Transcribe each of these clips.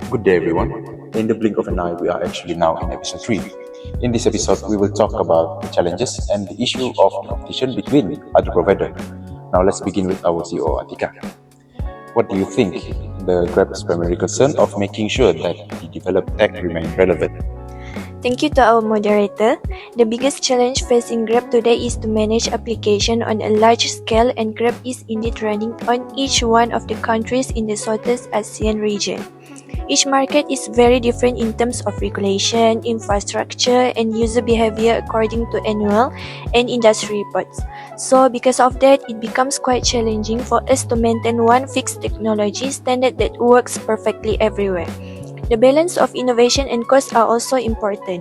Good day, everyone. In the blink of an eye, we are actually now in episode 3. In this episode, we will talk about the challenges and the issue of competition between other providers. Now, let's begin with our CEO, Atika. What do you think the Grab's primary concern of making sure that the developed tech remain relevant? Thank you to our moderator. The biggest challenge facing Grab today is to manage application on a large scale, and Grab is indeed running on each one of the countries in the Southeast Asian region. Each market is very different in terms of regulation, infrastructure, and user behavior according to annual and industry reports. So because of that, it becomes quite challenging for us to maintain one fixed technology standard that works perfectly everywhere. The balance of innovation and cost are also important.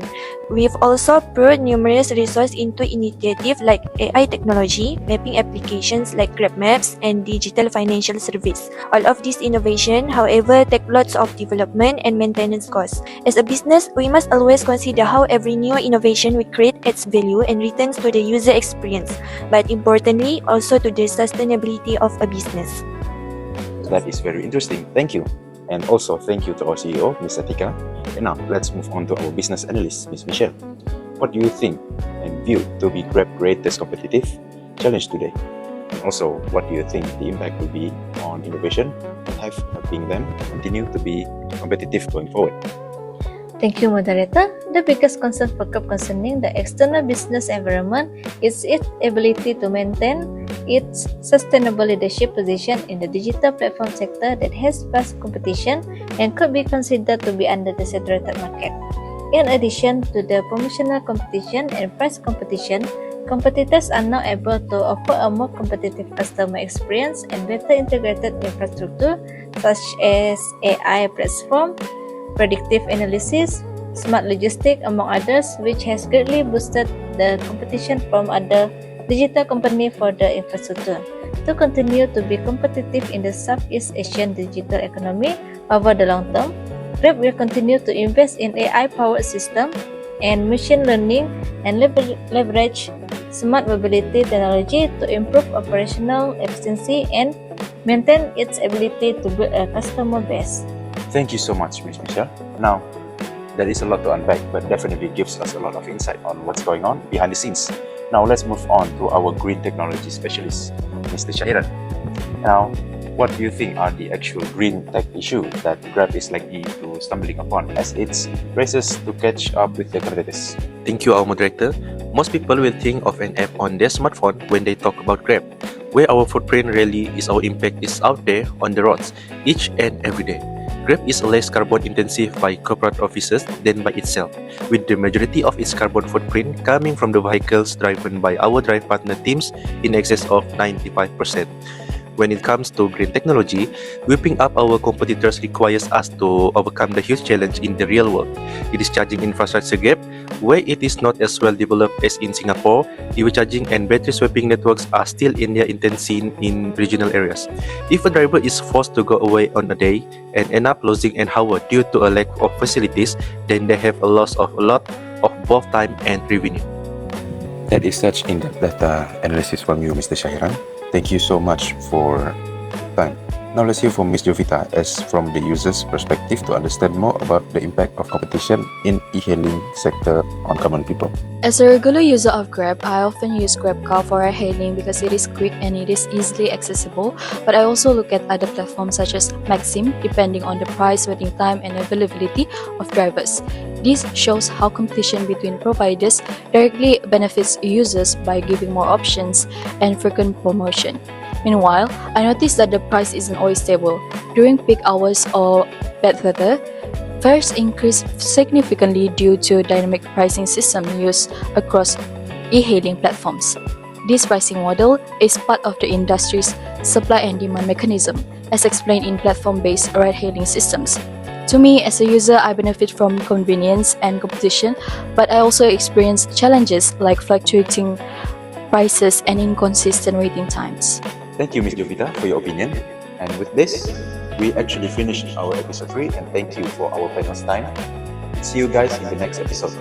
We've also poured numerous resources into initiatives like AI technology, mapping applications like Grab Maps, and digital financial service. All of this innovation, however, take lots of development and maintenance costs. As a business, we must always consider how every new innovation we create adds value and returns to the user experience, but importantly, also to the sustainability of a business. That is very interesting. Thank you. And also, thank you to our CEO, Ms. Atika. And now, let's move on to our business analyst, Ms. Michelle. What do you think and view to be Grab's greatest competitive challenge today? And also, what do you think the impact will be on innovation and helping them continue to be competitive going forward? Thank you, moderator. The biggest concern for Grab concerning the external business environment is its ability to maintain its sustainable leadership position in the digital platform sector that has vast competition and could be considered to be under the saturated market. In addition to the promotional competition and price competition, competitors are now able to offer a more competitive customer experience and better integrated infrastructure such as AI platform, predictive analysis, smart logistics, among others, which has greatly boosted the competition from other digital companies for the infrastructure. To continue to be competitive in the Southeast Asian digital economy over the long term, Grab will continue to invest in AI-powered systems and machine learning and leverage smart mobility technology to improve operational efficiency and maintain its ability to build a customer base. Thank you so much, Ms. Michelle. Now, there is a lot to unpack, but definitely gives us a lot of insight on what's going on behind the scenes. Now, let's move on to our green technology specialist, Mr. Shahiran. Now, what do you think are the actual green tech issues that Grab is likely to stumbling upon as it races to catch up with the competitors? Thank you, our moderator. Most people will think of an app on their smartphone when they talk about Grab. Where our footprint really is, our impact is out there on the roads, each and every day. Grab is less carbon intensive by corporate offices than by itself, with the majority of its carbon footprint coming from the vehicles driven by our drive partner teams in excess of 95%. When it comes to green technology, whipping up our competitors requires us to overcome the huge challenge in the real world. It is charging infrastructure gap, where it is not as well developed as in Singapore. EV charging and battery swapping networks are still in their infancy in regional areas. If a driver is forced to go away on a day and end up losing an hour due to a lack of facilities, then they have a loss of a lot of both time and revenue. That is such in-depth data analysis from you, Mr. Shahiran. Thank you so much for time. Now let's hear from Ms. Jovita as from the user's perspective to understand more about the impact of competition in e-hailing sector on common people. As a regular user of Grab, I often use GrabCar for ride-hailing because it is quick and it is easily accessible, but I also look at other platforms such as Maxim, depending on the price, waiting time, and availability of drivers. This shows how competition between providers directly benefits users by giving more options and frequent promotion. Meanwhile, I noticed that the price isn't always stable. During peak hours or bad weather, fares increase significantly due to dynamic pricing system used across e-hailing platforms. This pricing model is part of the industry's supply and demand mechanism, as explained in platform-based ride-hailing systems. To me, as a user, I benefit from convenience and competition, but I also experience challenges like fluctuating prices and inconsistent waiting times. Thank you, Ms. Jovita, for your opinion. And with this, we actually finished our episode 3, and thank you for our panel's time. See you guys in the next episode.